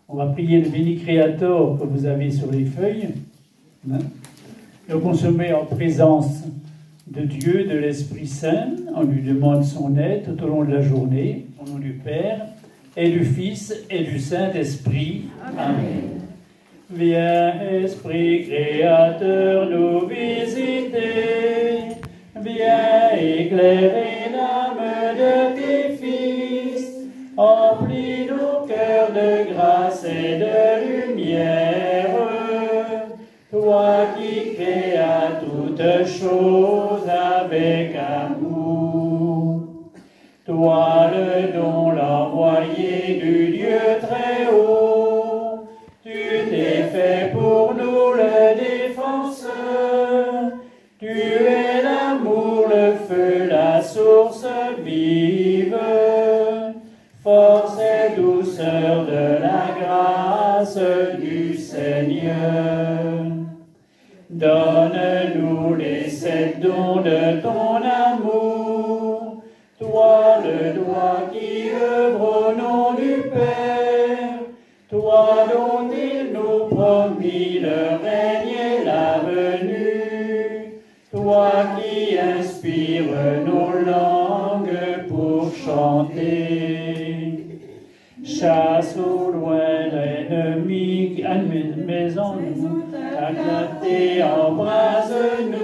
On va prier le Béni Créateur que vous avez sur les feuilles. Donc on se met en présence de Dieu, de l'Esprit Saint. On lui demande son aide tout au long de la journée, au nom du Père, et du Fils, et du Saint-Esprit. Amen. Viens, Esprit Créateur, nous visiter. Viens éclairer l'âme de tes fils. Emplis nos cœurs de grâce et de lumière. Toi qui créas toutes choses avec amour. Toi le don, l'envoyé du Dieu très haut. Tu t'es fait pour nous le défenseur. Tu es l'amour, le feu, la source vive. Force et douceur de la grâce du Seigneur. Donne-nous les 7 dons de ton amour. Toi le doigt qui œuvre au nom du Père. Toi dont il nous promit le règne et la venue. Toi qui inspires nos langues pour chanter. Chasse au loin l'ennemi, mais en nous, acclaté, embrase-nous.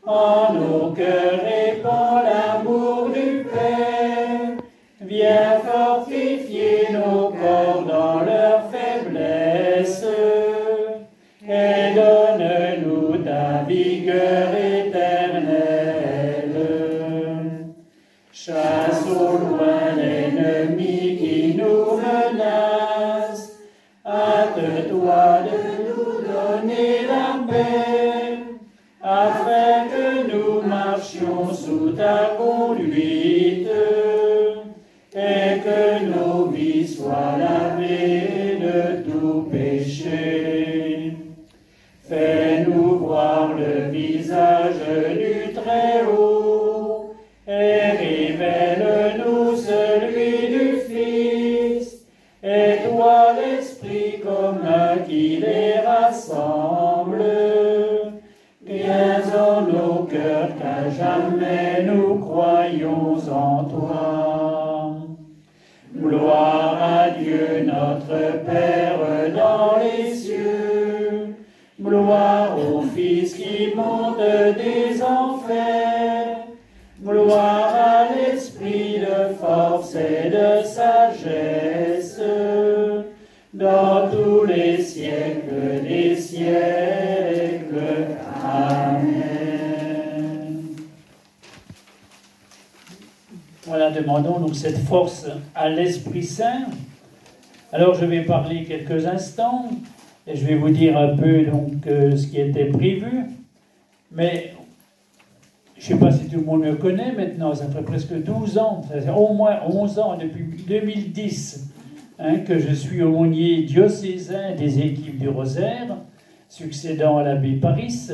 En nos cœurs répand l'amour du Père. Viens fortifier nos corps dans leur faiblesse. Et donne-nous ta vigueur éternelle. Chasse au loin l'ennemi qui nous menace. Hâte-toi de nous donner la paix, afin que nous marchions sous ta conduite, et que nos vies soient lavées de tout péché. Fais-nous voir le visage du Très-Haut, et révèle-nous celui du Fils, et toi l'Esprit commun qui les rassemble. Viens en nos cœurs, qu'à jamais nous croyons en toi. Gloire à Dieu notre Père dans les cieux. Gloire au Fils qui monte des enfers. Gloire à l'Esprit de force et de sagesse, dans tous les siècles des siècles. Amen. Voilà, demandons donc cette force à l'Esprit Saint. Alors je vais parler quelques instants, et je vais vous dire un peu donc ce qui était prévu, mais je ne sais pas si tout le monde me connaît maintenant, ça fait presque 12 ans, ça fait au moins 11 ans, depuis 2010, que je suis aumônier diocésain des équipes du Rosaire, succédant à l'abbé Paris,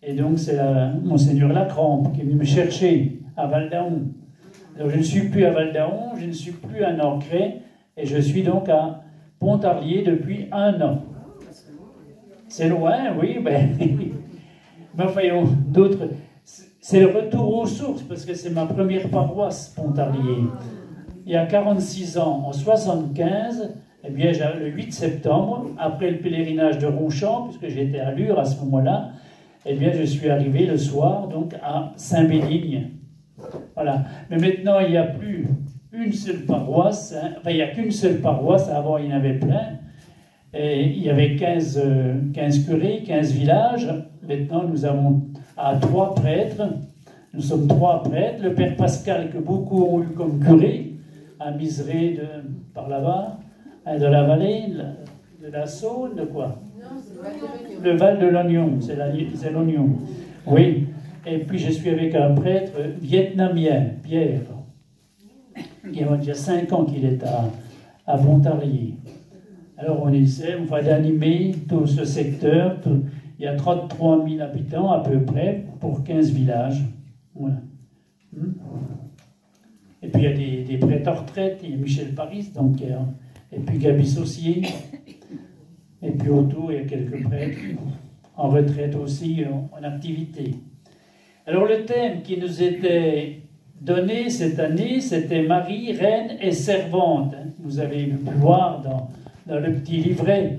et donc c'est Monseigneur Lacrampe qui est venu me chercher à Val-d'Aon. Donc je ne suis plus à Val-d'Aon, je ne suis plus à Nancray, et je suis donc à Pontarlier depuis 1 an. C'est loin, oui, mais enfin, d'autres... C'est le retour aux sources, parce que c'est ma première paroisse, Pontarlier. Il y a 46 ans, en 75, eh bien, le 8 septembre, après le pèlerinage de Ronchamp, puisque j'étais à Lure à ce moment-là, eh bien, je suis arrivé le soir, donc, à Saint-Bénigne. Voilà. Mais maintenant, il n'y a plus une seule paroisse, enfin, il n'y a qu'une seule paroisse, avant, il y en avait plein. Et il y avait 15 curés, 15 villages. Maintenant, nous avons 3 prêtres. Nous sommes 3 prêtres. Le père Pascal, que beaucoup ont eu comme curé, à Miseré par là-bas, de la vallée, de la Saône, de quoi? Le Val de l'Oignon, c'est l'Oignon. Oui. Et puis je suis avec un prêtre vietnamien, Pierre. Il y a déjà 5 ans qu'il est à Pontarlier. Alors on essaie d'animer tout ce secteur. Il y a 33 000 habitants à peu près pour 15 villages. Voilà. Et puis il y a des prêtres en retraite, il y a Michel Paris, donc, et puis Gabi Saucier, et puis autour il y a quelques prêtres en retraite aussi, en activité. Alors le thème qui nous était donné cette année, c'était Marie, reine et servante. Vous avez pu voir dans le petit livret.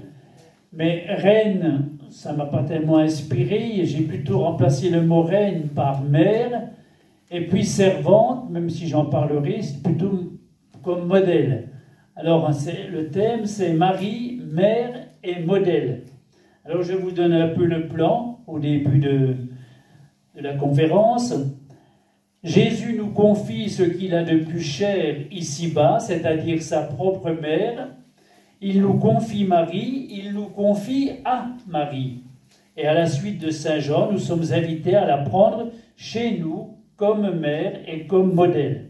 Mais reine, ça ne m'a pas tellement inspiré, j'ai plutôt remplacé le mot reine par mère, et puis servante, même si j'en parlerai, c'est plutôt comme modèle. Alors le thème, c'est Marie, mère et modèle. Alors je vous donne un peu le plan au début de la conférence. Jésus nous confie ce qu'il a de plus cher ici-bas, c'est-à-dire sa propre mère. Il nous confie Marie, il nous confie à Marie. Et à la suite de Saint Jean, nous sommes invités à la prendre chez nous comme mère et comme modèle.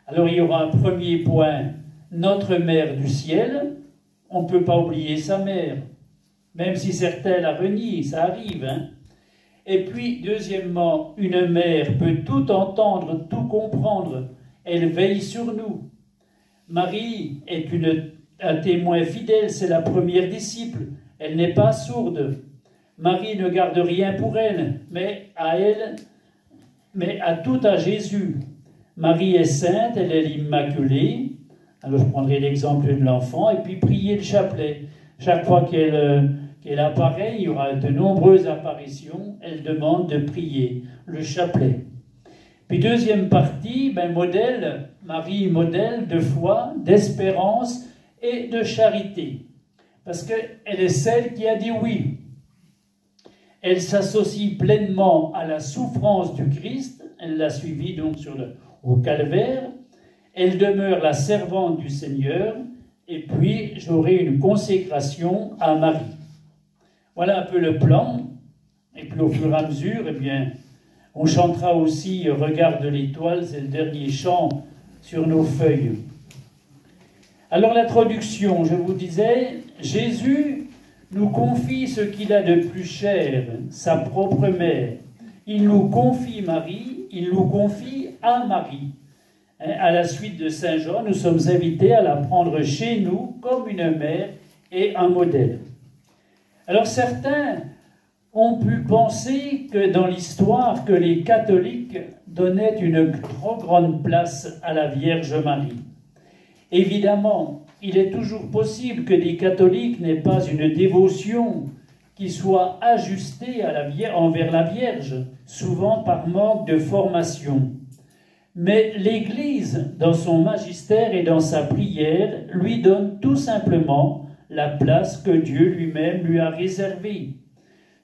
Alors il y aura un premier point, notre mère du ciel. On ne peut pas oublier sa mère, même si certains la renient, ça arrive. Et puis, deuxièmement, une mère peut tout entendre, tout comprendre. Elle veille sur nous. Marie est un témoin fidèle, c'est la première disciple. Elle n'est pas sourde. Marie ne garde rien pour elle, mais à tout à Jésus. Marie est sainte, elle est l'Immaculée. Alors je prendrai l'exemple de l'enfant, et puis prier le chapelet. Chaque fois qu'elle apparaît, il y aura de nombreuses apparitions, elle demande de prier le chapelet. Puis deuxième partie, modèle, Marie modèle de foi, d'espérance et de charité. Parce qu'elle est celle qui a dit oui. Elle s'associe pleinement à la souffrance du Christ, elle l'a suivi donc au calvaire, elle demeure la servante du Seigneur, et puis j'aurai une consécration à Marie. Voilà un peu le plan, et puis au fur et à mesure, on chantera aussi « Regarde l'étoile », c'est le dernier chant sur nos feuilles. Alors l'introduction, je vous disais, Jésus nous confie ce qu'il a de plus cher, sa propre mère. Il nous confie Marie, il nous confie à Marie. À la suite de Saint Jean, nous sommes invités à la prendre chez nous comme une mère et un modèle. Alors certains ont pu penser que dans l'histoire, que les catholiques donnaient une trop grande place à la Vierge Marie. Évidemment, il est toujours possible que des catholiques n'aient pas une dévotion qui soit ajustée envers la Vierge, souvent par manque de formation. Mais l'Église, dans son magistère et dans sa prière, lui donne tout simplement la place que Dieu lui-même lui a réservée.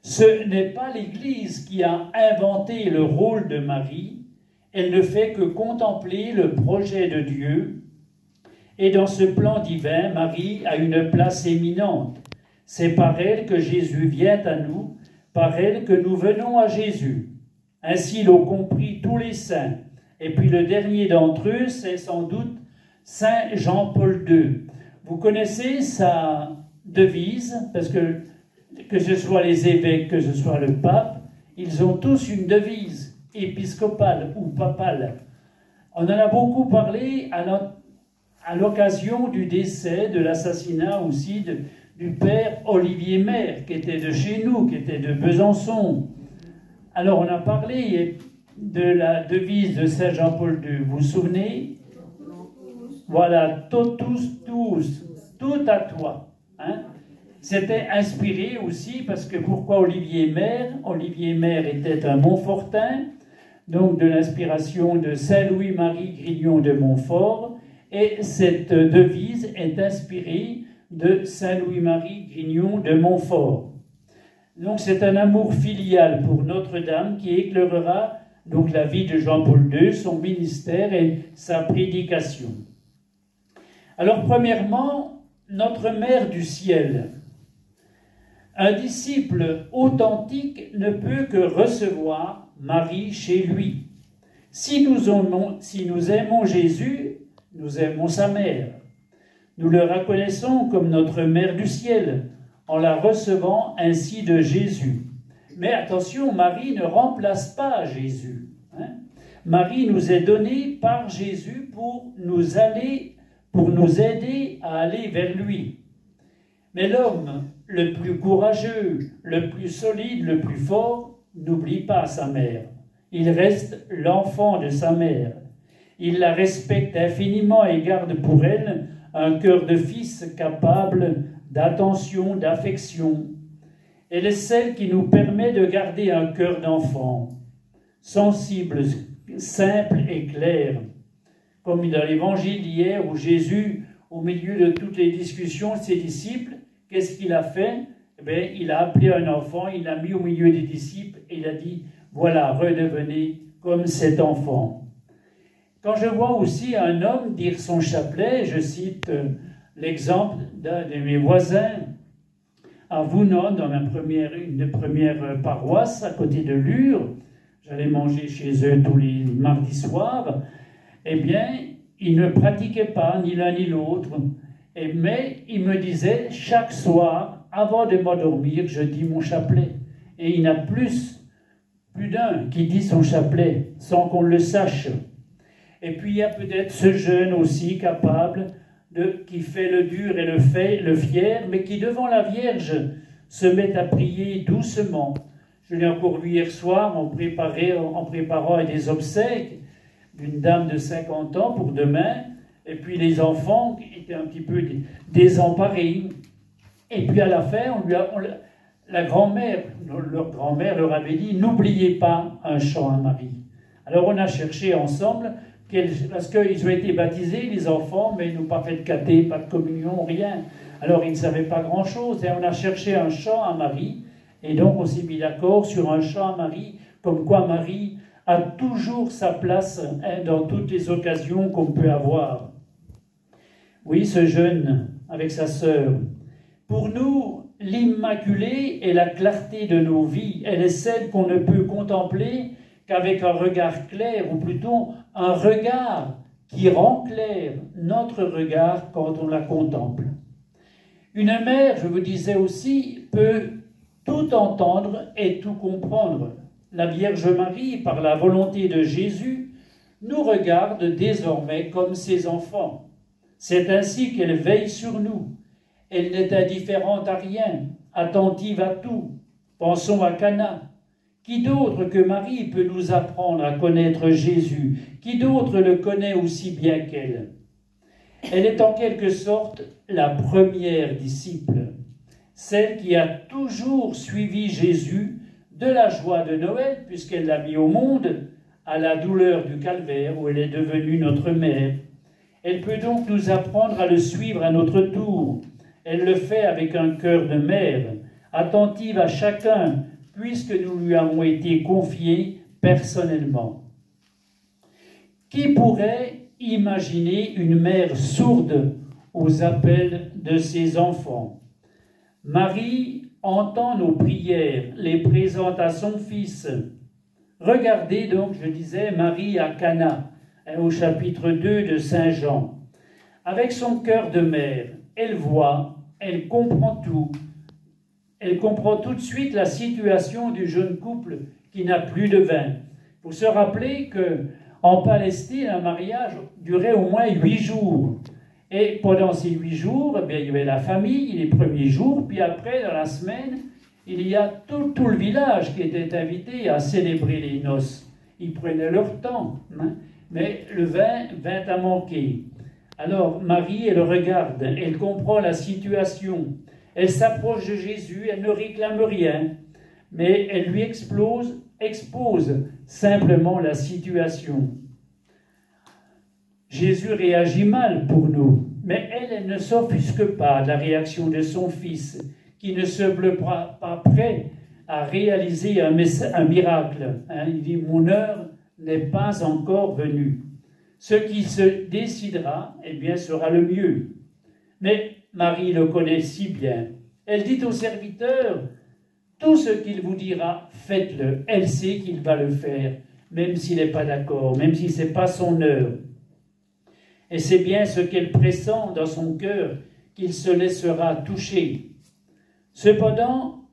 Ce n'est pas l'Église qui a inventé le rôle de Marie, elle ne fait que contempler le projet de Dieu. Et dans ce plan divin, Marie a une place éminente. C'est par elle que Jésus vient à nous, par elle que nous venons à Jésus. Ainsi l'ont compris tous les saints. Et puis le dernier d'entre eux, c'est sans doute Saint Jean-Paul II. Vous connaissez sa devise, parce que ce soit les évêques, que ce soit le pape, ils ont tous une devise épiscopale ou papale. On en a beaucoup parlé à l'occasion du décès, de l'assassinat aussi du père Olivier Maire, qui était de chez nous, qui était de Besançon. Alors on a parlé de la devise de Saint Jean-Paul II, vous vous souvenez? Voilà, totus tuus, tout à toi. C'était inspiré aussi parce que pourquoi Olivier Maire? Olivier Maire était un Montfortin, donc de l'inspiration de Saint Louis-Marie Grignon de Montfort, et cette devise est inspirée de Saint Louis-Marie Grignon de Montfort. Donc c'est un amour filial pour Notre-Dame qui éclairera donc la vie de Jean-Paul II, son ministère et sa prédication. Alors premièrement, notre Mère du ciel. Un disciple authentique ne peut que recevoir Marie chez lui. Si nous aimons Jésus, nous aimons sa mère. Nous le reconnaissons comme notre Mère du ciel, en la recevant ainsi de Jésus. Mais attention, Marie ne remplace pas Jésus. Marie nous est donnée par Jésus pour nous aider à aller vers lui. Mais l'homme le plus courageux, le plus solide, le plus fort, n'oublie pas sa mère. Il reste l'enfant de sa mère. Il la respecte infiniment et garde pour elle un cœur de fils capable d'attention, d'affection. Elle est celle qui nous permet de garder un cœur d'enfant, sensible, simple et clair. Comme dans l'évangile d'hier où Jésus, au milieu de toutes les discussions de ses disciples, qu'est-ce qu'il a fait? Eh bien, il a appelé un enfant, il l'a mis au milieu des disciples et il a dit, voilà, redevenez comme cet enfant. Quand je vois aussi un homme dire son chapelet, je cite l'exemple d'un de mes voisins à Vounon, dans une des premières paroisses à côté de Lure. J'allais manger chez eux tous les mardis soirs. Eh bien, ils ne pratiquaient pas ni l'un ni l'autre. Mais il me disait, chaque soir, avant de m'endormir, je dis mon chapelet. Et il y en a plus d'un qui dit son chapelet sans qu'on le sache. Et puis il y a peut-être ce jeune aussi capable, qui fait le dur et le fier, mais qui devant la Vierge se met à prier doucement. Je l'ai encore vu hier soir en préparant des obsèques d'une dame de 50 ans pour demain, et puis les enfants étaient un petit peu désemparés. Et puis à la fin, la grand-mère, leur grand-mère leur avait dit « N'oubliez pas un chant à Marie ». Alors on a cherché ensemble, parce qu'ils ont été baptisés, les enfants, mais ils n'ont pas fait de caté, pas de communion, rien. Alors ils ne savaient pas grand-chose, et on a cherché un chant à Marie, et donc on s'est mis d'accord sur un chant à Marie, comme quoi Marie a toujours sa place dans toutes les occasions qu'on peut avoir. Oui, ce jeune, avec sa sœur. Pour nous, l'Immaculée est la clarté de nos vies. Elle est celle qu'on ne peut contempler qu'avec un regard clair, ou plutôt un regard qui rend clair notre regard quand on la contemple. Une mère, je vous disais aussi, peut tout entendre et tout comprendre. La Vierge Marie, par la volonté de Jésus, nous regarde désormais comme ses enfants. C'est ainsi qu'elle veille sur nous. Elle n'est indifférente à rien, attentive à tout. Pensons à Cana. Qui d'autre que Marie peut nous apprendre à connaître Jésus? Qui d'autre le connaît aussi bien qu'elle? Elle est en quelque sorte la première disciple, celle qui a toujours suivi Jésus de la joie de Noël, puisqu'elle l'a mis au monde, à la douleur du calvaire, où elle est devenue notre mère. Elle peut donc nous apprendre à le suivre à notre tour. Elle le fait avec un cœur de mère, attentive à chacun, puisque nous lui avons été confiés personnellement. Qui pourrait imaginer une mère sourde aux appels de ses enfants? Marie entend nos prières, les présente à son Fils. Regardez donc, je disais, Marie à Cana, au chapitre 2 de Saint Jean. Avec son cœur de mère, elle voit, elle comprend tout. Elle comprend tout de suite la situation du jeune couple qui n'a plus de vin. Il faut se rappeler qu'en Palestine, un mariage durait au moins 8 jours. Et pendant ces 8 jours, eh bien, il y avait la famille, les premiers jours, puis après, dans la semaine, il y a tout le village qui était invité à célébrer les noces. Ils prenaient leur temps, hein, mais le vin vint à manquer. Alors Marie, elle regarde, elle comprend la situation. Elle s'approche de Jésus, elle ne réclame rien, mais elle lui expose simplement la situation. Jésus réagit mal pour nous, mais elle ne s'offusque pas de la réaction de son Fils, qui ne se veut pas prêt à réaliser un miracle. Il dit « Mon heure n'est pas encore venue. Ce qui se décidera, eh bien, sera le mieux. » Mais Marie le connaît si bien. Elle dit au serviteur, tout ce qu'il vous dira, faites-le. Elle sait qu'il va le faire, même s'il n'est pas d'accord, même si ce n'est pas son heure. Et c'est bien ce qu'elle pressent dans son cœur, qu'il se laissera toucher. Cependant,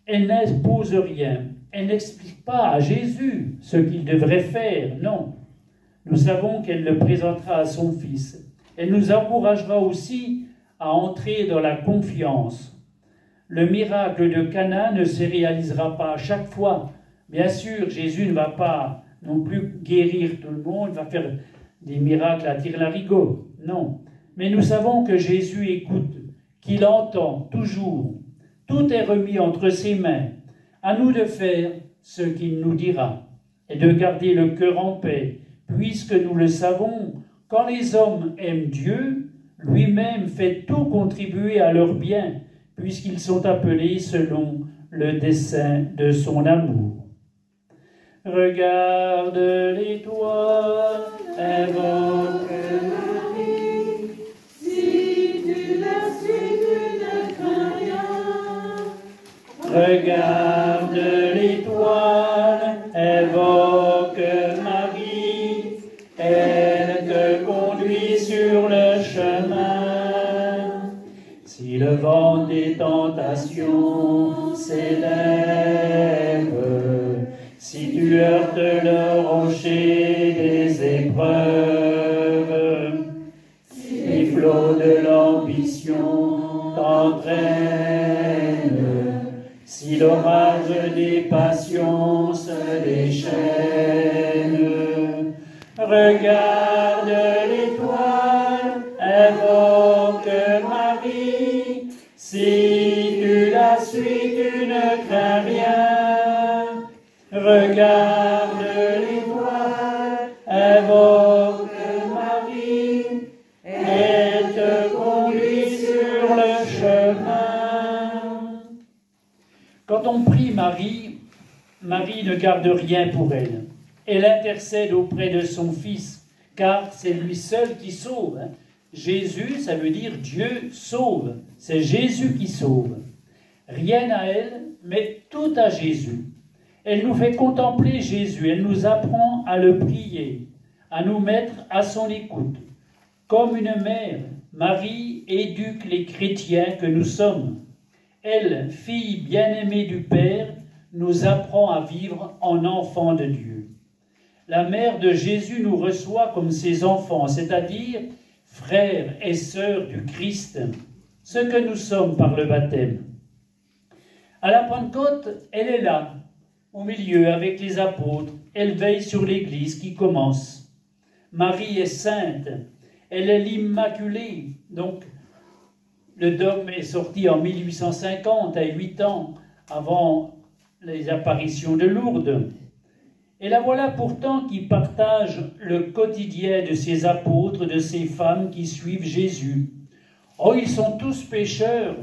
elle n'impose rien. elle n'explique pas à Jésus ce qu'il devrait faire, non. Nous savons qu'elle le présentera à son Fils. Elle nous encouragera aussi à entrer dans la confiance. Le miracle de Cana ne se réalisera pas à chaque fois. Bien sûr, Jésus ne va pas non plus guérir tout le monde, va faire des miracles à tire-larigot, non. Mais nous savons que Jésus écoute, qu'il entend toujours. Tout est remis entre ses mains. À nous de faire ce qu'il nous dira et de garder le cœur en paix, puisque nous le savons, quand les hommes aiment Dieu, lui-même fait tout contribuer à leur bien, puisqu'ils sont appelés selon le dessein de son amour. Regarde l'étoile, invoque Marie, si tu la suis, tu ne crains rien. Regarde l'étoile, invoque Marie, elle te conduit sur le chemin. Si le vent des tentations s'élève, si tu heurtes le rocher des épreuves, si les flots de l'ambition t'entraînent, si l'orage des passions se déchaîne, regarde l'étoile, invoque Marie, si tu la suis, tu ne crains rien. Regarde l'étoile, invoque Marie, elle te conduit sur le chemin. Quand on prie Marie, Marie ne garde rien pour elle. Elle intercède auprès de son Fils, car c'est lui seul qui sauve. Jésus, ça veut dire Dieu sauve. C'est Jésus qui sauve. Rien à elle, mais tout à Jésus. Elle nous fait contempler Jésus, elle nous apprend à le prier, à nous mettre à son écoute. Comme une mère, Marie éduque les chrétiens que nous sommes. Elle, fille bien-aimée du Père, nous apprend à vivre en enfants de Dieu. La mère de Jésus nous reçoit comme ses enfants, c'est-à-dire frères et sœurs du Christ, ce que nous sommes par le baptême. À la Pentecôte, elle est là, au milieu avec les apôtres. Elle veille sur l'Église qui commence. Marie est sainte, elle est l'Immaculée. Donc, le dogme est sorti en 1850, à 8 ans, avant les apparitions de Lourdes. Et la voilà pourtant qui partage le quotidien de ces apôtres, de ces femmes qui suivent Jésus. Oh, ils sont tous pécheurs,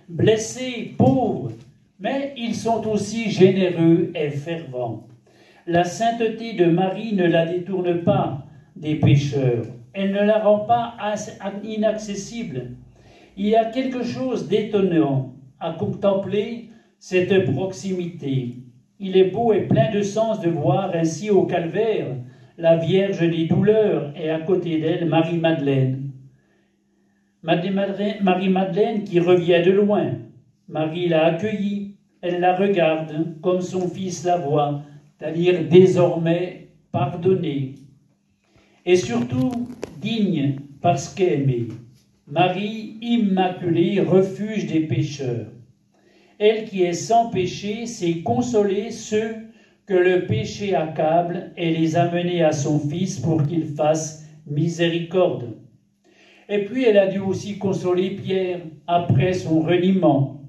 blessés, pauvres, mais ils sont aussi généreux et fervents. La sainteté de Marie ne la détourne pas des pécheurs. Elle ne la rend pas inaccessible. Il y a quelque chose d'étonnant à contempler cette proximité. Il est beau et plein de sens de voir ainsi au calvaire la Vierge des douleurs et à côté d'elle Marie-Madeleine. Marie-Madeleine qui revient de loin. Marie l'a accueillie, elle la regarde comme son fils la voit, c'est-à-dire désormais pardonnée. Et surtout digne parce qu'aimée. Marie immaculée, refuge des pécheurs. Elle qui est sans péché sait consoler ceux que le péché accable et les amener à son Fils pour qu'il fasse miséricorde. Et puis elle a dû aussi consoler Pierre après son reniement.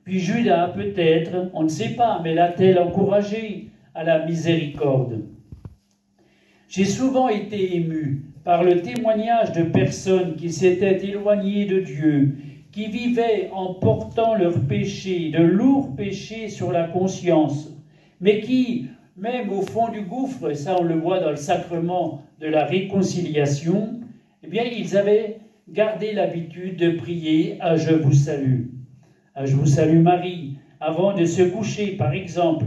Puis Judas peut-être, on ne sait pas, mais l'a-t-elle encouragé à la miséricorde. J'ai souvent été ému par le témoignage de personnes qui s'étaient éloignées de Dieu, qui vivaient en portant leurs péchés, de lourds péchés sur la conscience, mais qui, même au fond du gouffre, et ça on le voit dans le sacrement de la réconciliation, eh bien ils avaient gardé l'habitude de prier à « Je vous salue ». « Je vous salue Marie », avant de se coucher, par exemple.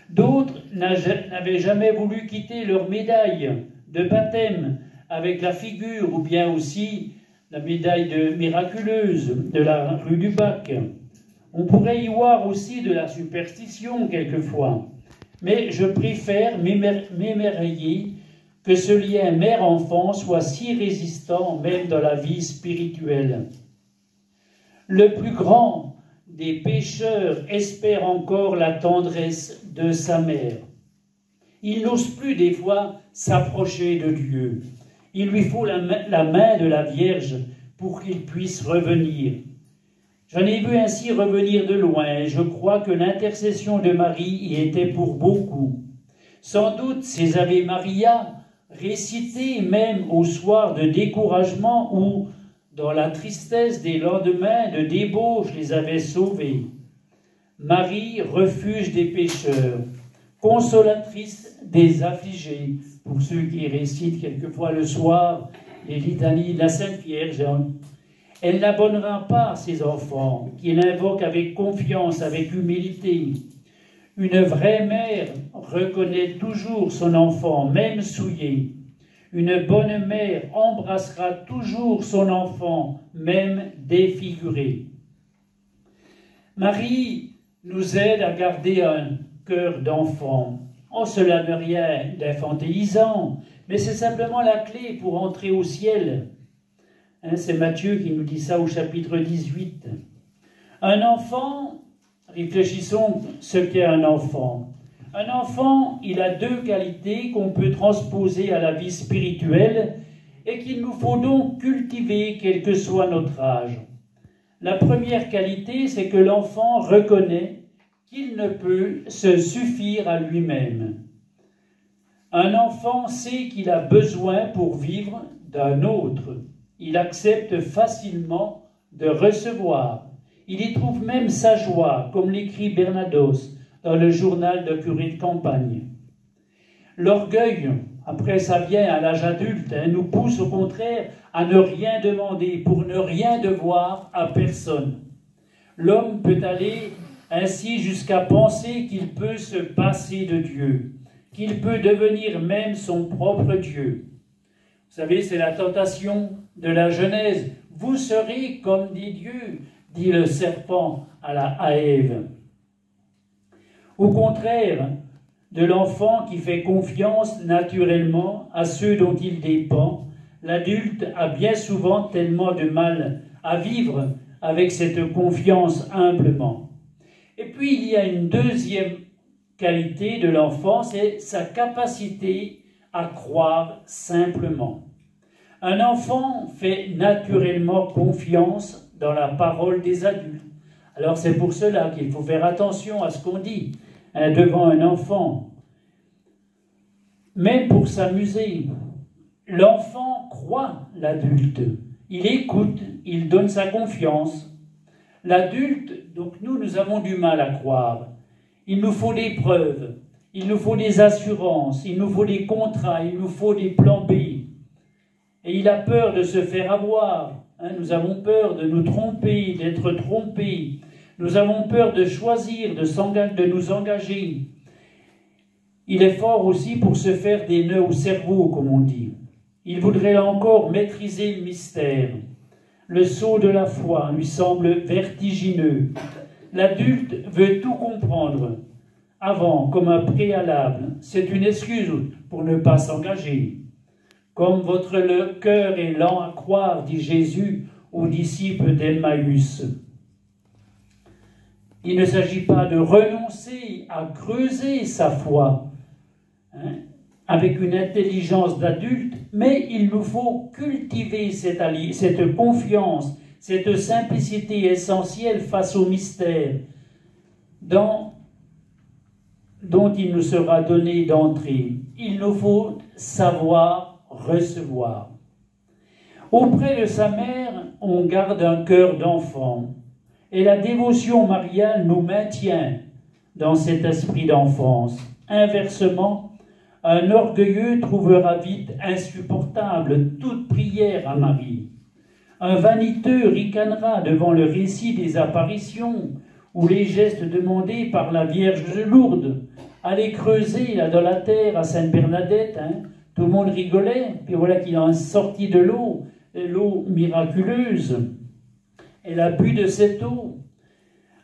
D'autres n'avaient jamais voulu quitter leur médaille de baptême avec la figure, ou bien aussi la médaille miraculeuse de la rue du Bac, On pourrait y voir aussi de la superstition quelquefois, mais je préfère m'émerveiller que ce lien mère-enfant soit si résistant même dans la vie spirituelle. Le plus grand des pécheurs espère encore la tendresse de sa mère. Il n'ose plus des fois s'approcher de Dieu. Il lui faut la main de la Vierge pour qu'il puisse revenir. J'en ai vu ainsi revenir de loin, et je crois que l'intercession de Marie y était pour beaucoup. Sans doute ces Ave Maria, récités même au soir de découragement ou dans la tristesse des lendemains de débauche, les avaient sauvés. Marie, refuge des pécheurs, consolatrice des affligés, pour ceux qui récitent quelquefois le soir les litanies de la Sainte Vierge. Elle n'abandonnera pas ses enfants, qui l'invoquent avec confiance, avec humilité. Une vraie mère reconnaît toujours son enfant, même souillé. Une bonne mère embrassera toujours son enfant, même défiguré. Marie nous aide à garder un cœur d'enfant. Oh, cela n'est rien d'infantilisant, mais c'est simplement la clé pour entrer au ciel. C'est Matthieu qui nous dit ça au chapitre 18. Un enfant, réfléchissons ce qu'est un enfant. Un enfant, il a deux qualités qu'on peut transposer à la vie spirituelle et qu'il nous faut donc cultiver quel que soit notre âge. La première qualité, c'est que l'enfant reconnaît qu'il ne peut se suffire à lui-même. Un enfant sait qu'il a besoin pour vivre d'un autre. Il accepte facilement de recevoir. Il y trouve même sa joie, comme l'écrit Bernados dans le journal de curé de campagne. L'orgueil, après ça vient à l'âge adulte, nous pousse au contraire à ne rien demander, pour ne rien devoir à personne. L'homme peut aller ainsi jusqu'à penser qu'il peut se passer de Dieu, qu'il peut devenir même son propre Dieu. Vous savez, c'est la tentation de la Genèse. Vous serez comme des dieux, dit le serpent à Ève. Au contraire de l'enfant qui fait confiance naturellement à ceux dont il dépend, l'adulte a bien souvent tellement de mal à vivre avec cette confiance humblement. Et puis il y a une deuxième qualité de l'enfant, c'est sa capacité à croire simplement. Un enfant fait naturellement confiance dans la parole des adultes. Alors c'est pour cela qu'il faut faire attention à ce qu'on dit devant un enfant. Même pour s'amuser, l'enfant croit l'adulte. Il écoute, il donne sa confiance. L'adulte, donc nous avons du mal à croire. Il nous faut des preuves, il nous faut des assurances, il nous faut des contrats, il nous faut des plans B. Et il a peur de se faire avoir. Nous avons peur de nous tromper, d'être trompés. Nous avons peur de choisir, de nous engager. Il est fort aussi pour se faire des nœuds au cerveau, comme on dit. Il voudrait encore maîtriser le mystère. Le saut de la foi lui semble vertigineux. L'adulte veut tout comprendre avant, comme un préalable. C'est une excuse pour ne pas s'engager. Comme votre cœur est lent à croire, dit Jésus aux disciples d'Emmaüs. Il ne s'agit pas de renoncer à creuser sa foi avec une intelligence d'adulte, mais il nous faut cultiver cette confiance, cette simplicité essentielle face au mystère dont il nous sera donné d'entrer. Il nous faut savoir recevoir. Auprès de sa mère, on garde un cœur d'enfant. Et la dévotion mariale nous maintient dans cet esprit d'enfance. Inversement, un orgueilleux trouvera vite insupportable toute prière à Marie. Un vaniteux ricanera devant le récit des apparitions ou les gestes demandés par la Vierge de Lourdes. Aller creuser là dans la terre à Sainte Bernadette, tout le monde rigolait, puis voilà qu'il en est sorti de l'eau miraculeuse. Elle a bu de cette eau.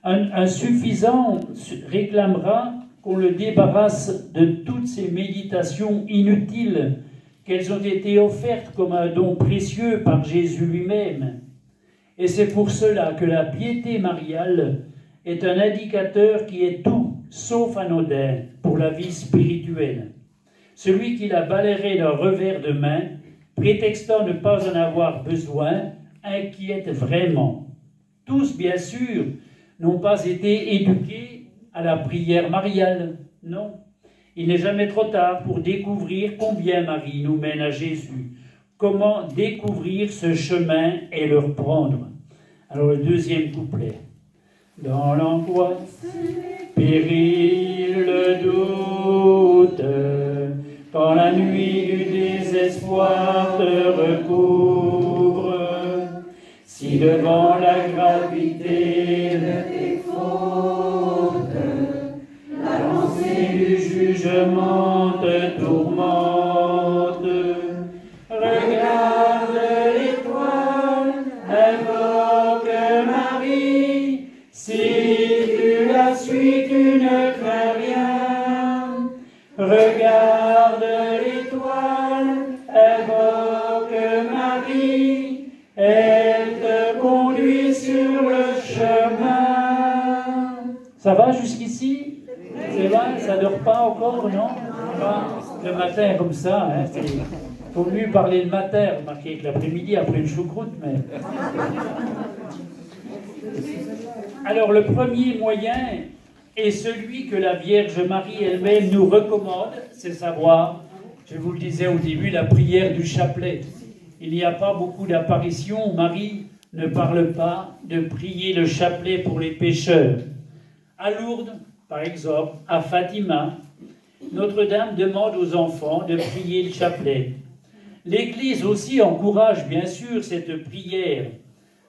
Un suffisant réclamera qu'on le débarrasse de toutes ces méditations inutiles, qu'elles ont été offertes comme un don précieux par Jésus lui-même. Et c'est pour cela que la piété mariale est un indicateur qui est tout sauf anodin pour la vie spirituelle. Celui qui la balayerait d'un revers de main, prétextant ne pas en avoir besoin, inquiète vraiment. Tous, bien sûr, n'ont pas été éduqués à la prière mariale, non. Il n'est jamais trop tard pour découvrir combien Marie nous mène à Jésus, comment découvrir ce chemin et le reprendre. Alors le deuxième couplet. Dans l'angoisse, péril, le doute, quand la nuit du désespoir te recouvre, si devant la gravité de tes fautes, la pensée du jugement te tourmente, regarde l'étoile, invoque Marie, si tu la suis, tu ne crains rien. Regarde l'étoile, invoque Marie, elle te conduit sur le chemin. Ça va jusqu'ici? C'est vrai, ça ne dort pas encore, non? Le matin comme ça, hein, il faut mieux parler le matin, remarquez que l'après-midi après une choucroute, mais... Alors le premier moyen est celui que la Vierge Marie elle-même nous recommande, c'est savoir, je vous le disais au début, la prière du chapelet. Il n'y a pas beaucoup d'apparitions où Marie ne parle pas de prier le chapelet pour les pécheurs. À Lourdes, par exemple, à Fatima, Notre-Dame demande aux enfants de prier le chapelet. L'Église aussi encourage bien sûr cette prière.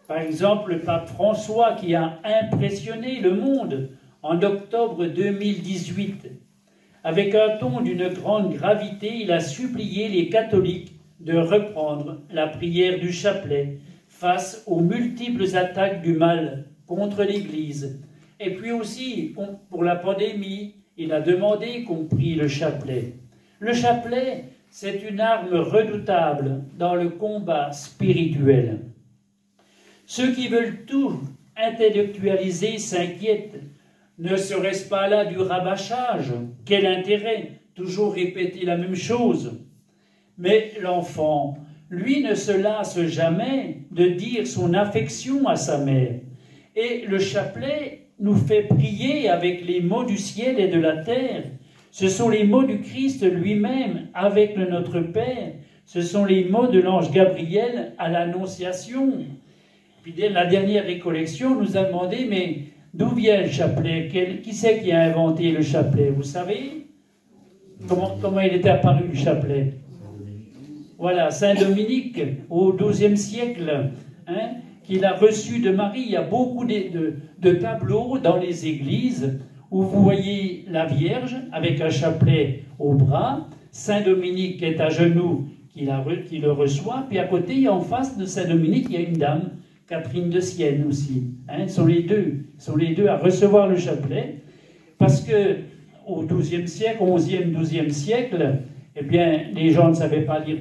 Par exemple, le pape François qui a impressionné le monde en octobre 2018. Avec un ton d'une grande gravité, il a supplié les catholiques de reprendre la prière du chapelet face aux multiples attaques du mal contre l'Église. Et puis aussi, pour la pandémie, il a demandé qu'on prie le chapelet. Le chapelet, c'est une arme redoutable dans le combat spirituel. Ceux qui veulent tout intellectualiser s'inquiètent. Ne serait-ce pas là du rabâchage? Quel intérêt? Toujours répéter la même chose. Mais l'enfant, lui, ne se lasse jamais de dire son affection à sa mère. Et le chapelet nous fait prier avec les mots du ciel et de la terre. Ce sont les mots du Christ lui-même avec le Notre Père. Ce sont les mots de l'ange Gabriel à l'Annonciation. Puis la dernière récollection nous a demandé, mais d'où vient le chapelet? Qui c'est qui a inventé le chapelet? Vous savez comment il était apparu le chapelet? Voilà, Saint Dominique, au XIIe siècle, hein, qu'il a reçu de Marie. Il y a beaucoup de tableaux dans les églises où vous voyez la Vierge avec un chapelet au bras, Saint Dominique qui est à genoux, qui le reçoit, puis à côté, en face de Saint Dominique, il y a une dame, Catherine de Sienne aussi. Hein, ils sont les deux à recevoir le chapelet, parce que au XIIe siècle, au XIe, XIIe siècle, eh bien, les gens ne savaient pas lire,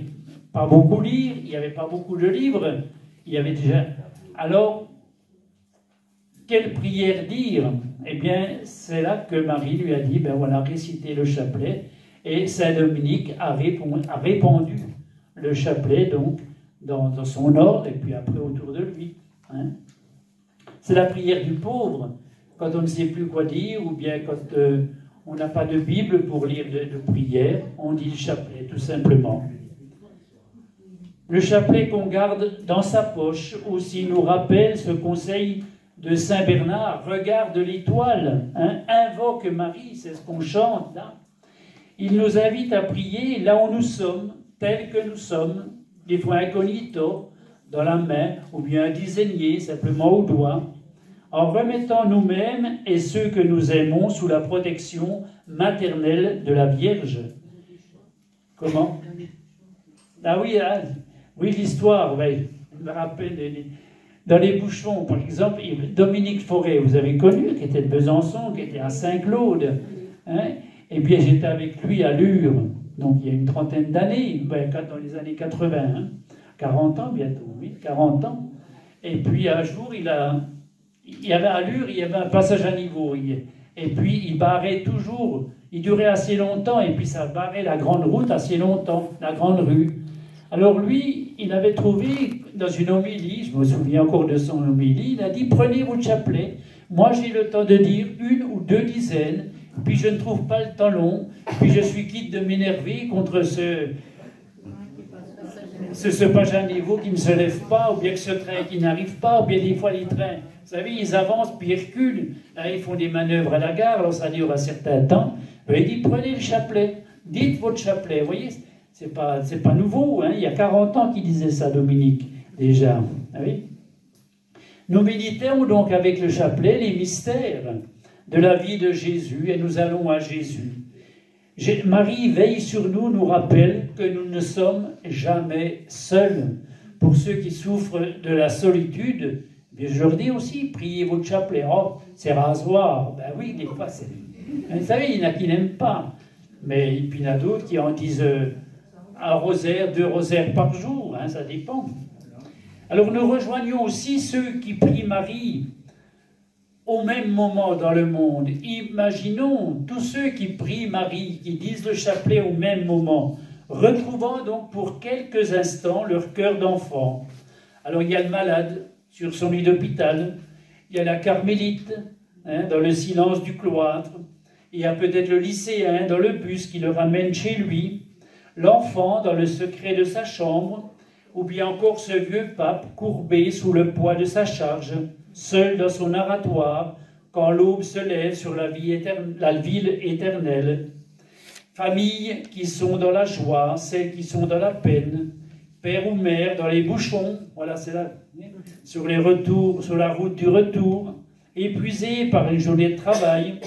pas beaucoup lire, il n'y avait pas beaucoup de livres, il y avait déjà... Alors, quelle prière dire? Eh bien, c'est là que Marie lui a dit, ben voilà, récitez le chapelet, et Saint Dominique a répandu le chapelet, donc, dans son ordre, et puis après autour de lui. Hein. C'est la prière du pauvre, quand on ne sait plus quoi dire, ou bien quand on n'a pas de Bible pour lire de prière, on dit le chapelet, tout simplement. Le chapelet qu'on garde dans sa poche aussi nous rappelle ce conseil de Saint Bernard, regarde l'étoile, hein, invoque Marie, c'est ce qu'on chante là. Il nous invite à prier là où nous sommes, tels que nous sommes, des fois incognito, dans la main, ou bien désigné simplement au doigt, en remettant nous-mêmes et ceux que nous aimons sous la protection maternelle de la Vierge. Comment? Ah oui, hein, oui, l'histoire, oui, je me rappelle Dans les bouchons, par exemple, Dominique Forêt, vous avez connu, qui était de Besançon, qui était à Saint-Claude. Hein, eh bien, j'étais avec lui à Lure, donc il y a une trentaine d'années, ben, dans les années 80, hein, 40 ans bientôt, oui, 40 ans. Et puis un jour, il y avait à Lure, il y avait un passage à niveau. Et puis il barrait toujours, il durait assez longtemps, et puis ça barrait la grande route assez longtemps, la grande rue. Alors lui, il avait trouvé dans une homélie, je me souviens encore de son homélie, il a dit « Prenez votre chapelet, moi j'ai le temps de dire 1 ou 2 dizaines, puis je ne trouve pas le temps long, puis je suis quitte de m'énerver contre ce passage à niveau qui ne se lève pas, ou bien que ce train qui n'arrive pas, ou bien des fois les trains, vous savez, ils avancent puis ils reculent, là, ils font des manœuvres à la gare, alors ça dure un certain temps. Il dit, prenez le chapelet, dites votre chapelet, vous voyez, c'est pas nouveau, hein, il y a 40 ans qu'il disait ça, Dominique, déjà. Ah oui. Nous méditons donc avec le chapelet les mystères de la vie de Jésus, et nous allons à Jésus. Marie veille sur nous, nous rappelle que nous ne sommes jamais seuls. Pour ceux qui souffrent de la solitude, je leur dis aussi, priez votre chapelet. Oh, c'est rasoir. Ben oui, des fois, c'est... Vous savez, il y en a qui n'aiment pas. Mais puis il y en a d'autres qui en disent un rosaire, 2 rosaires par jour, hein, ça dépend. Alors nous rejoignons aussi ceux qui prient Marie au même moment dans le monde. Imaginons tous ceux qui prient Marie, qui disent le chapelet au même moment, retrouvant donc pour quelques instants leur cœur d'enfant. Alors il y a le malade sur son lit d'hôpital, il y a la carmélite hein, dans le silence du cloître, il y a peut-être le lycéen dans le bus qui le ramène chez lui, l'enfant dans le secret de sa chambre, ou bien encore ce vieux pape courbé sous le poids de sa charge, seul dans son oratoire, quand l'aube se lève sur la ville éternelle. Familles qui sont dans la joie, celles qui sont dans la peine, père ou mère dans les bouchons, voilà, c'est là, sur la route du retour, épuisés par une journée de travail,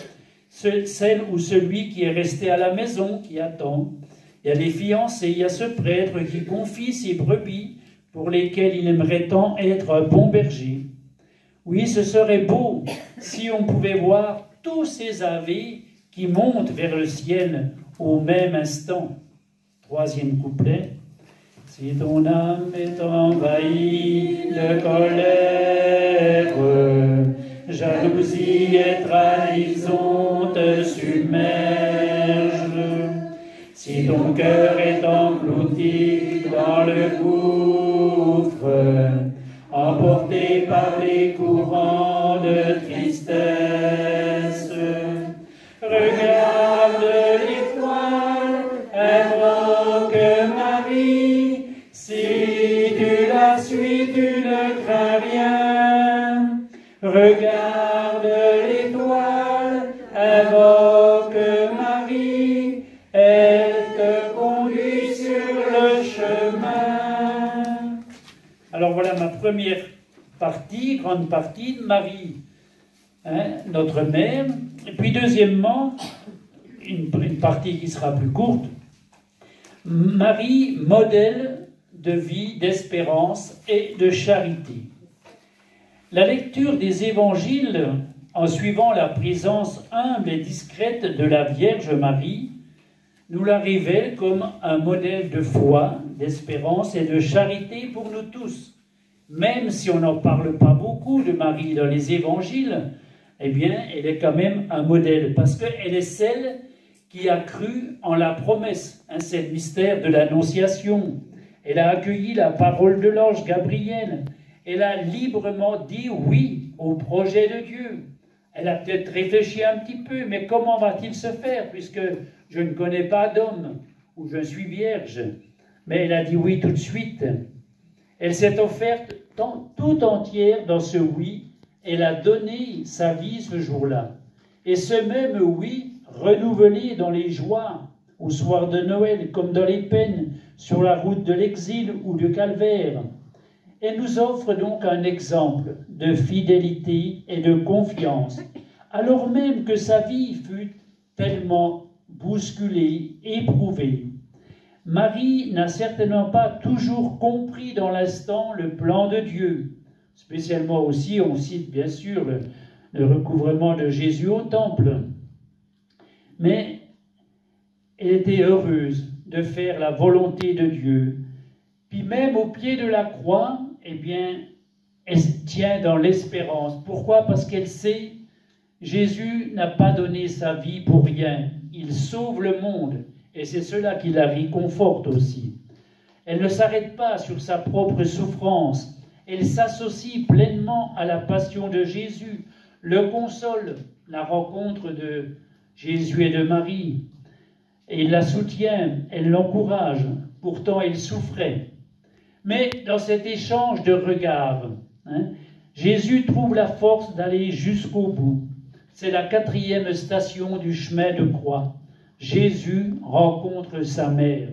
celle ou celui qui est resté à la maison, qui attend. Il y a les fiancés, il y a ce prêtre qui confie ses brebis pour lesquelles il aimerait tant être un bon berger. Oui, ce serait beau si on pouvait voir tous ces ave qui montent vers le ciel au même instant. 3e couplet. Si ton âme est envahie de colère, jalousie et trahison te submergent. Si ton cœur est englouti dans le gouffre, emporté par les courants de tristesse, regarde l'étoile, invoque Marie, si tu la suis, tu ne crains rien. Regarde l'étoile, invoque Marie, elle te conduit sur le chemin. Alors voilà ma première partie, grande partie de Marie, hein, notre mère. Et puis deuxièmement, une partie qui sera plus courte, Marie, modèle de vie, d'espérance et de charité. La lecture des évangiles, en suivant la présence humble et discrète de la Vierge Marie, nous la révèle comme un modèle de foi, d'espérance et de charité pour nous tous. Même si on n'en parle pas beaucoup de Marie dans les évangiles, eh bien, elle est quand même un modèle, parce qu'elle est celle qui a cru en la promesse, hein, c'est le mystère de l'Annonciation. Elle a accueilli la parole de l'ange Gabriel. Elle a librement dit oui au projet de Dieu. Elle a peut-être réfléchi un petit peu, mais comment va-t-il se faire, puisque je ne connais pas d'homme, ou je suis vierge. Mais elle a dit oui tout de suite. Elle s'est offerte tout entière dans ce oui. Elle a donné sa vie ce jour-là. Et ce même oui, renouvelé dans les joies, au soir de Noël, comme dans les peines, sur la route de l'exil ou du calvaire. Elle nous offre donc un exemple de fidélité et de confiance, alors même que sa vie fut tellement bousculée, éprouvée. Marie n'a certainement pas toujours compris dans l'instant le plan de Dieu. Spécialement aussi, on cite bien sûr le recouvrement de Jésus au temple. Mais elle était heureuse de faire la volonté de Dieu. Puis même au pied de la croix, eh bien, elle tient dans l'espérance. Pourquoi? Parce qu'elle sait, Jésus n'a pas donné sa vie pour rien. Il sauve le monde. Et c'est cela qui la réconforte aussi. Elle ne s'arrête pas sur sa propre souffrance. Elle s'associe pleinement à la passion de Jésus, le console, la rencontre de Jésus et de Marie. Et il la soutient, elle l'encourage. Pourtant, elle souffrait. Mais dans cet échange de regards, Jésus trouve la force d'aller jusqu'au bout. C'est la 4e station du chemin de croix. Jésus rencontre sa mère.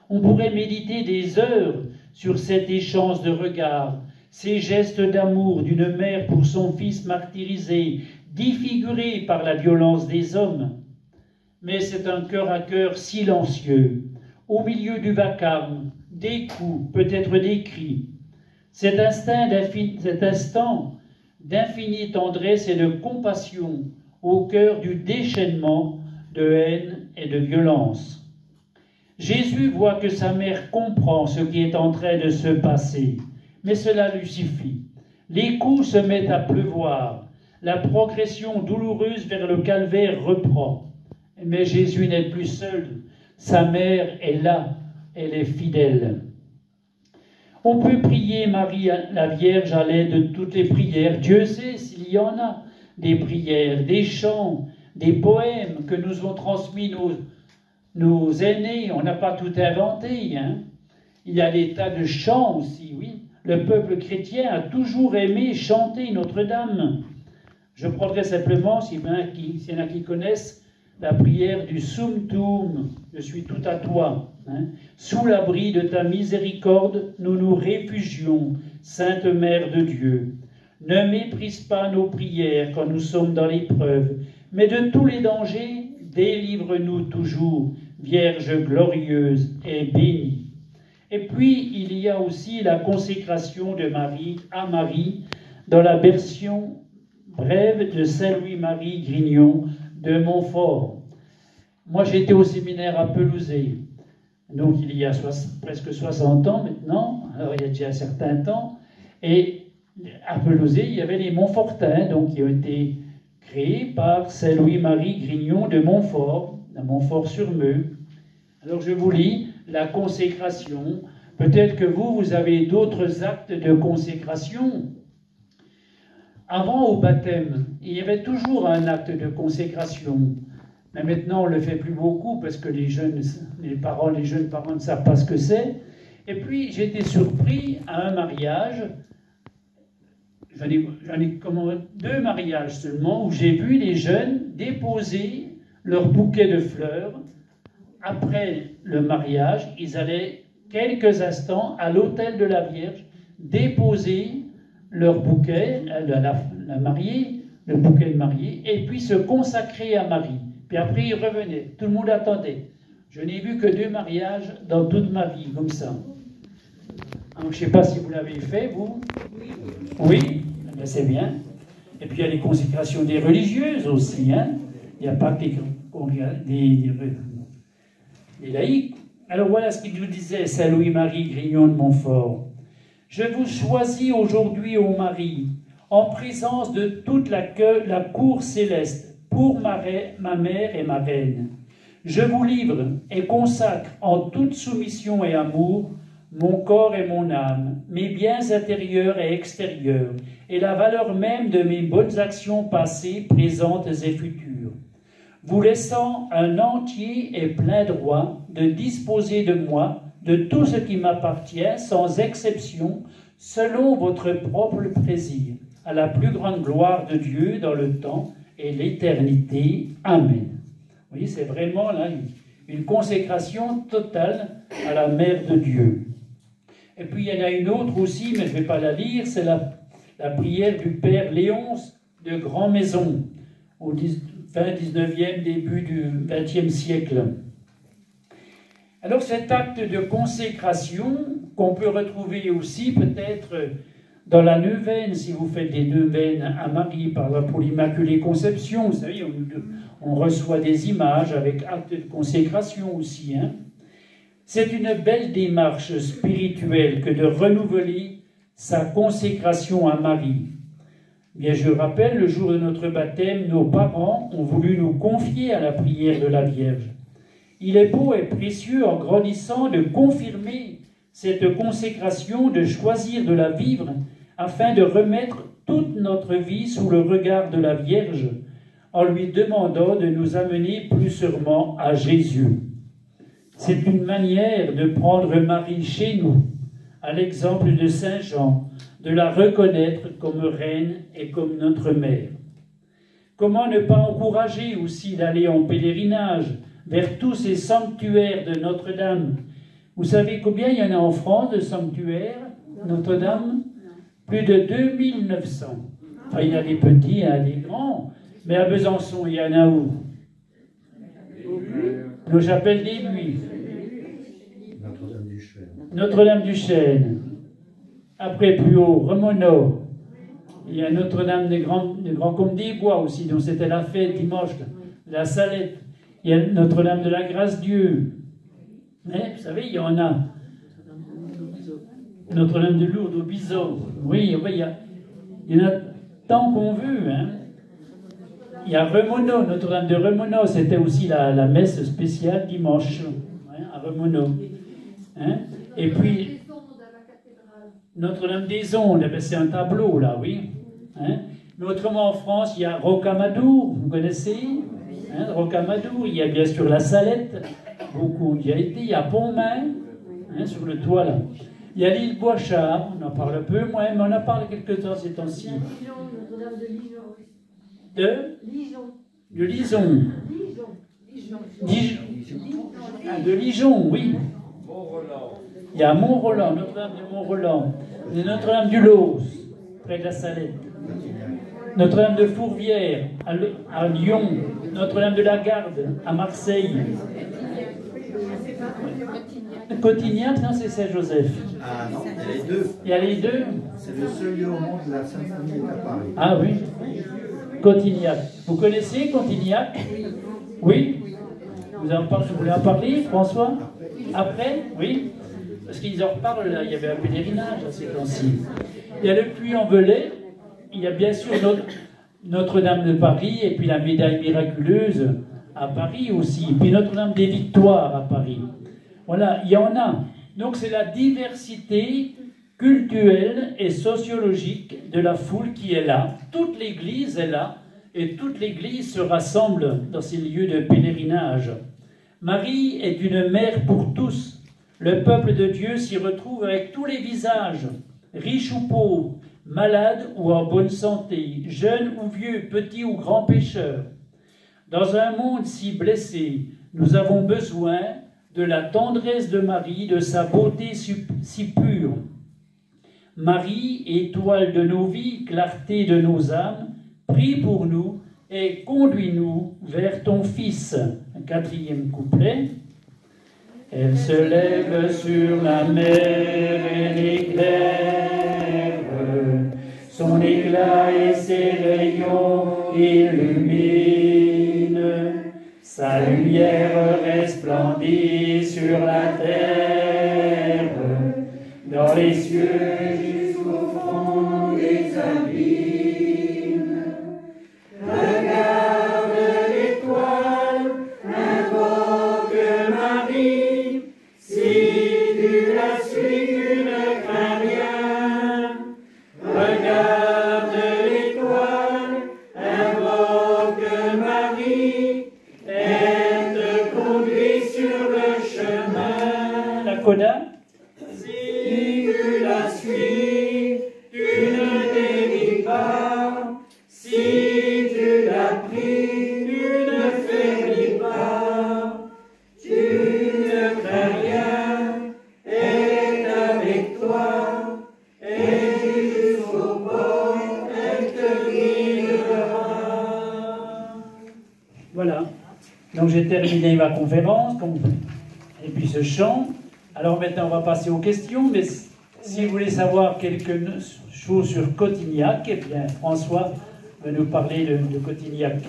On pourrait méditer des heures sur cet échange de regards, ces gestes d'amour d'une mère pour son fils martyrisé, défiguré par la violence des hommes. Mais c'est un cœur à cœur silencieux, au milieu du vacarme, des coups, peut-être des cris. Cet instant d'infinie tendresse et de compassion au cœur du déchaînement de haine et de violence. Jésus voit que sa mère comprend ce qui est en train de se passer, mais cela lui suffit. Les coups se mettent à pleuvoir, la progression douloureuse vers le calvaire reprend. Mais Jésus n'est plus seul, sa mère est là, elle est fidèle. On peut prier Marie la Vierge à l'aide de toutes les prières. Dieu sait s'il y en a des prières, des chants, des poèmes que nous ont transmis nos aînés. On n'a pas tout inventé. Il y a des tas de chants aussi, oui. Le peuple chrétien a toujours aimé chanter Notre-Dame. Je prendrai simplement, s'il y en a qui connaissent, la prière du Sum Tuum, je suis tout à toi. Sous l'abri de ta miséricorde, nous nous réfugions, Sainte Mère de Dieu. Ne méprise pas nos prières quand nous sommes dans l'épreuve, mais de tous les dangers, délivre-nous toujours, Vierge glorieuse et bénie. Et puis, il y a aussi la consécration de Marie à Marie dans la version brève de Saint-Louis-Marie Grignon de Montfort. Moi, j'étais au séminaire à Pelouzet, donc il y a presque 60 ans maintenant, alors il y a déjà un certain temps, et à Pelouzet, il y avait les Montfortins, donc qui ont été créés par Saint-Louis-Marie Grignon de Montfort, à Montfort-sur-Meux. Alors je vous lis la consécration. Peut-être que vous avez d'autres actes de consécration. Avant, au baptême, il y avait toujours un acte de consécration. Mais maintenant, on ne le fait plus beaucoup parce que les jeunes parents ne savent pas ce que c'est. Et puis, j'ai été surpris à un mariage, j'en ai 2 mariages seulement, où j'ai vu les jeunes déposer leur bouquet de fleurs. Après le mariage, ils allaient quelques instants à l'autel de la Vierge déposer leur bouquet, la mariée, le bouquet de mariée, et puis se consacrer à Marie. Puis après, ils revenaient. Tout le monde attendait. Je n'ai vu que 2 mariages dans toute ma vie, comme ça. Alors, je ne sais pas si vous l'avez fait, vous. Oui, ben c'est bien. Et puis, il y a les consécrations des religieuses aussi. Il n'y a pas que des laïcs. Alors, voilà ce qu'il nous disait, Saint Louis-Marie Grignon de Montfort. « Je vous choisis aujourd'hui, ô Marie, en présence de toute la cour céleste, pour ma mère et ma reine. Je vous livre et consacre en toute soumission et amour mon corps et mon âme, mes biens intérieurs et extérieurs, et la valeur même de mes bonnes actions passées, présentes et futures, vous laissant un entier et plein droit de disposer de moi, de tout ce qui m'appartient, sans exception, selon votre propre plaisir, à la plus grande gloire de Dieu dans le temps et l'éternité. Amen. » Vous voyez, c'est vraiment là une consécration totale à la Mère de Dieu. Et puis il y en a une autre aussi, mais je ne vais pas la lire, c'est la prière du Père Léonce de Grand Maison, au fin 19e, début du 20e siècle. Alors cet acte de consécration, qu'on peut retrouver aussi peut-être Dans la neuvaine, si vous faites des neuvaines à Marie, par exemple pour l'Immaculée Conception, vous savez, on reçoit des images avec acte de consécration aussi. Hein. C'est une belle démarche spirituelle que de renouveler sa consécration à Marie. Bien, je rappelle, le jour de notre baptême, nos parents ont voulu nous confier à la prière de la Vierge. Il est beau et précieux, en grandissant, de confirmer cette consécration, de choisir de la vivre, afin de remettre toute notre vie sous le regard de la Vierge, en lui demandant de nous amener plus sûrement à Jésus. C'est une manière de prendre Marie chez nous, à l'exemple de Saint Jean, de la reconnaître comme reine et comme notre mère. Comment ne pas encourager aussi d'aller en pèlerinage vers tous ces sanctuaires de Notre-Dame? Vous savez combien il y en a en France de sanctuaires, Notre-Dame? Plus de 2900. Enfin, il y en a des petits, il y en a des grands. Mais à Besançon, il y en a où? Nos chapelles des Buis. Notre-Dame-du-Chêne. Après, plus haut, Remonot. Il y a Notre-Dame des Grands Combes des Bois aussi, dont c'était la fête dimanche, la Salette. Il y a Notre-Dame de la Grâce-Dieu. Vous savez, il y en a. Notre-Dame de Lourdes au Bison. Oui, il y en a tant qu'on veut. Hein. Il y a Remonot, Notre-Dame de Remonot. C'était aussi la messe spéciale dimanche, hein, à Remonot. Hein. Et puis, Notre-Dame des Ondes, c'est un tableau, là, oui. Hein. Mais autrement, en France, il y a Rocamadour, vous connaissez, hein, Rocamadour. Il y a bien sûr la Salette, beaucoup y a été. Il y a Pontmain, hein, sur le toit, là. Il y a l'île Boischard, on en parle un peu moins, mais on en parle quelque temps ces temps-ci. Notre-Dame de Lijon. De Lijon. De Lison. De Lijon, oui. Il y a Mont-Roland, Notre-Dame de Mont-Roland. Il y a Notre-Dame du Los, près de la Salette. Notre-Dame de Fourvière, à Lyon. Notre-Dame de la Garde, à Marseille. Cotignac, non, c'est Saint-Joseph. Ah non, il y a les deux. Il y a les deux. C'est le seul lieu au monde où la Sainte Famille est à Paris. Ah oui. Cotignac. Vous connaissez Cotignac? Oui. Vous voulez en parler, François? Après? Oui. Parce qu'ils en reparlent, là. Il y avait un pèlerinage à ces temps-ci. Il y a le Puy-en-Velay. Il y a bien sûr Notre-Dame de Paris et puis la médaille miraculeuse à Paris aussi. Puis Notre-Dame des Victoires à Paris. Voilà, il y en a. Donc c'est la diversité culturelle et sociologique de la foule qui est là. Toute l'Église est là et toute l'Église se rassemble dans ces lieux de pèlerinage. Marie est une mère pour tous. Le peuple de Dieu s'y retrouve avec tous les visages, riches ou pauvres, malades ou en bonne santé, jeunes ou vieux, petits ou grands pécheurs. Dans un monde si blessé, nous avons besoin de la tendresse de Marie, de sa beauté si pure. Marie, étoile de nos vies, clarté de nos âmes, prie pour nous et conduis-nous vers ton Fils. Un quatrième couplet. Elle se lève sur la mer et l'éclaire, son éclat et ses rayons illuminent. Sa lumière resplendit sur la terre, dans les cieux jusqu'au fond des abîmes. Regarde l'étoile, invoque Marie, si tu la suis, tu ne crains rien. Regarde l'étoile, invoque Marie, elle te conduit sur le chemin. La coda. Si tu la suis, tu ne dévis pas. Si tu la pries, tu ne faiblis pas. Tu ne crains rien, elle est avec toi. Et jusqu'au port, elle te guidera. Voilà. Donc j'ai terminé ma conférence, et puis ce chant. Alors maintenant on va passer aux questions, mais Si vous voulez savoir quelque chose sur Cotignac, eh bien, François va nous parler de Cotignac.